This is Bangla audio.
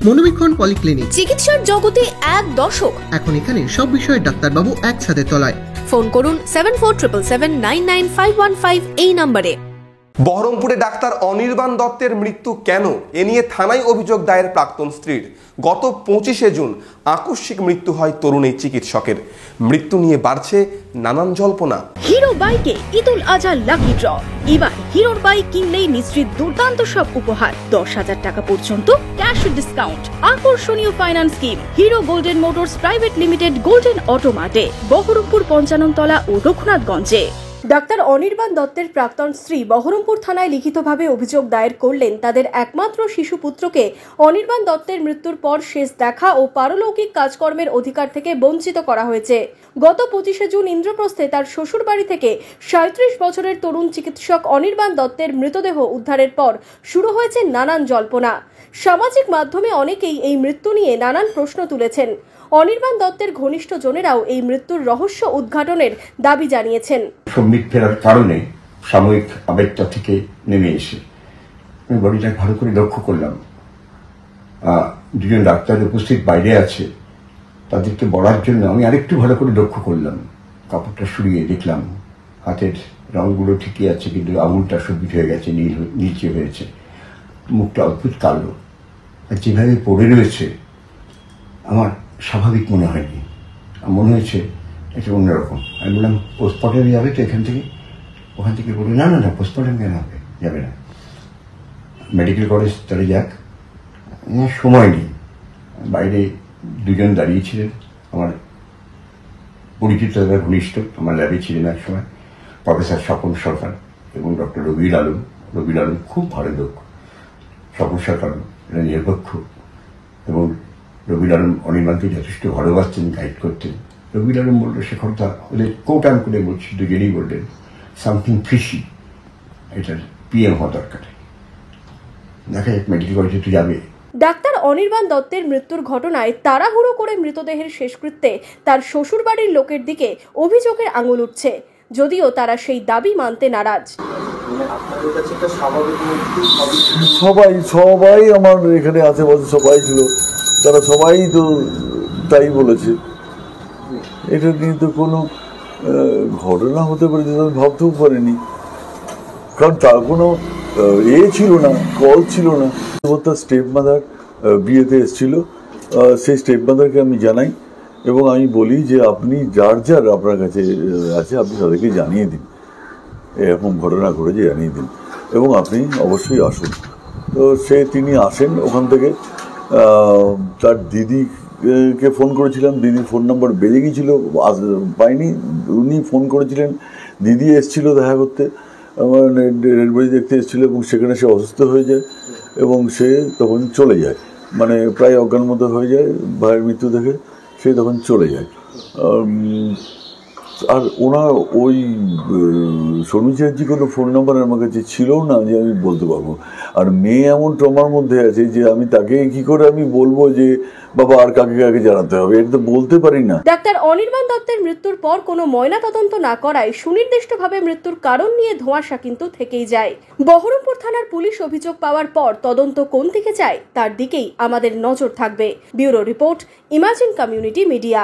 মনোবীক্ষণ পলিক্লিনিক, চিকিৎসার জগতে এক দশক। এখন এখানে সব বিষয়ে ডাক্তারবাবু একসাথে তলায়। ফোন করুন 7477999515 এই নম্বরে। বহরমপুরে ডাক্তার অনির্বাণ দত্তের মৃত্যু কেন, এ নিয়ে থানায় অভিযোগ দায়ের প্রাক্তন স্ত্রীর। গত 25শে জুন আকস্মিক মৃত্যু হয় তরুণ এই চিকিৎসকের। মৃত্যু নিয়ে বাড়ছে নানান জল্পনা। হিরো বাইকে ঈদুল আজহা লাকি ড্র। এবার হিরোর বাইক কিনলেই নিশ্চিত দুর্দান্ত সব উপহার, 10,000 টাকা পর্যন্ত ক্যাশ ডিসকাউন্ট, আকর্ষণীয় finance scheme. Hero Golden Motors private limited, Golden অটোমার্টে, বহরমপুর 55 তলা ও রঘুনাথগঞ্জে। ডাক্তার অনির্বাণ দত্তের প্রাক্তন স্ত্রী বহরমপুর থানায় লিখিতভাবে অভিযোগ দায়ের করলেন তাদের একমাত্র শিশুপুত্রকে অনির্বাণ দত্তের মৃত্যুর পর শেষ দেখা ও পারলৌকিক কাজকর্মের অধিকার থেকে বঞ্চিত করা হয়েছে। গত 25শে জুন ইন্দ্রপ্রস্থে তার শ্বশুরবাড়ি থেকে 37 বছরের তরুণ চিকিৎসক অনির্বাণ দত্তের মৃতদেহ উদ্ধারের পর শুরু হয়েছে নানান জল্পনা। সামাজিক মাধ্যমে অনেকেই এই মৃত্যু নিয়ে নানান প্রশ্ন তুলেছেন। অনির্বাণ দত্তের ঘনিষ্ঠ জনেরাও এই মৃত্যুর রহস্য উদ্ঘাটনের দাবি জানিয়েছেন। সম্বিত ফেরার কারণে সাময়িক আবেগটা থেকে নেমে এসে আমি বডিটা ভালো করে লক্ষ্য করলাম। দুজন ডাক্তার উপস্থিত বাইরে আছে, তাদেরকে বলার জন্য আমি আরেকটু ভালো করে লক্ষ্য করলাম। কাপড়টা সরিয়ে দেখলাম হাতের রঙগুলো ঠিকই আছে, কিন্তু আঙুলটা সবুজ হয়ে গেছে, নীলচে হয়েছে, মুখটা অদ্ভুত কালো, আর যেভাবে পড়ে রয়েছে আমার স্বাভাবিক মনে হয়নি। মনে হয়েছে এটা অন্যরকম। আমি বললাম পোস্টমর্টমে যাবে তো এখান থেকে? ওখান থেকে বলি না না না, পোস্টমর্টম কেন হবে, যাবে না, মেডিকেল কলেজ চলে যাক। সময় নেই। বাইরে দুজন দাঁড়িয়েছিলেন, আমার পরিচিত ঘনিষ্ঠ, আমার ল্যাবে ছিলেন এক সময় প্রফেসর স্বপন সরকার এবং ডক্টর রবিউল আলম। রবিউল আলম খুব ভালো লোক, স্বপন সরকার নিরপেক্ষ, এবং রবিউল আলম অনির্বাণকে যথেষ্ট ভালোবাসতেন, গাইড করতেন। রবিউল আলম বলল, সে কথা ওদের কোট আন করে বলছি, দুজনেই বললেন সামথিং ফিশি, এটার পিএম হওয়া দরকার, দেখা যাক মেডিকেল কলেজে তো যাবে। ডাক্তার অনির্বাণ দত্তের মৃত্যুর ঘটনায় তাড়াহুড়ো করে মৃতদেহের শেষকৃত্যে তার শ্বশুরবাড়ির লোকের দিকে অভিযোগের আঙুল উঠছে, যদিও তারা সেই দাবি মানতে নারাজ। সবাই আমার এখানে আশেপাশে সবাই ছিল, তারা সবাই তো তাই বলেছে। এটা নিয়ে তো কোনো ঘটনা হতে পারে যেটা আমি ভাবতেও পারিনি, কারণ তার কোনো ছিল না, কল ছিল না। তার স্টেপ মাদার বিয়েতে এসেছিল, সেই স্টেপ মাদারকে আমি জানাই এবং আমি বলি যে আপনি যার যার আপনার কাছে আছে আপনি তাদেরকে জানিয়ে দিন, এরকম ঘটনা ঘটেছে জানিয়ে দিন, এবং আপনি অবশ্যই আসুন। তো তিনি আসেন ওখান থেকে। তার দিদিকে ফোন করেছিলাম, দিদির ফোন নাম্বার বেজে গিয়েছিল, পাইনি। উনি ফোন করেছিলেন, দিদি এসেছিল দেখা করতে, আমার রেলবাড়ি দেখতে এসেছিল, এবং সেখানে সে অসুস্থ হয়ে যায় এবং সে তখন চলে যায়, মানে প্রায় অজ্ঞান মতো হয়ে যায় ভাইয়ের মৃত্যু দেখে, সে তখন চলে যায়। আর ওনার ওই শর্মিচার্জি কোনো ফোন নাম্বার আমার কাছে ছিল না যে আমি বলতে পারবো। আর মেয়ে এমন ট্রমার মধ্যে আছে যে আমি তাকে কি করে আমি বলবো যে বাবা আর কাকে কাকে জানাতে হবে, এটা তো বলতে পারি না। ডাক্তার অনির্বাণ দত্তের মৃত্যুর পর কোনো ময়না তদন্ত না করায় সুনির্দিষ্টভাবে মৃত্যুর কারণ নিয়ে ধোঁয়াশা কিন্তু থেকেই যায়। বহরমপুর থানার পুলিশ অভিযোগ পাওয়ার পর তদন্ত কোন দিকে যায় তার দিকেই আমাদের নজর থাকবে। Bureau report, imagine community media.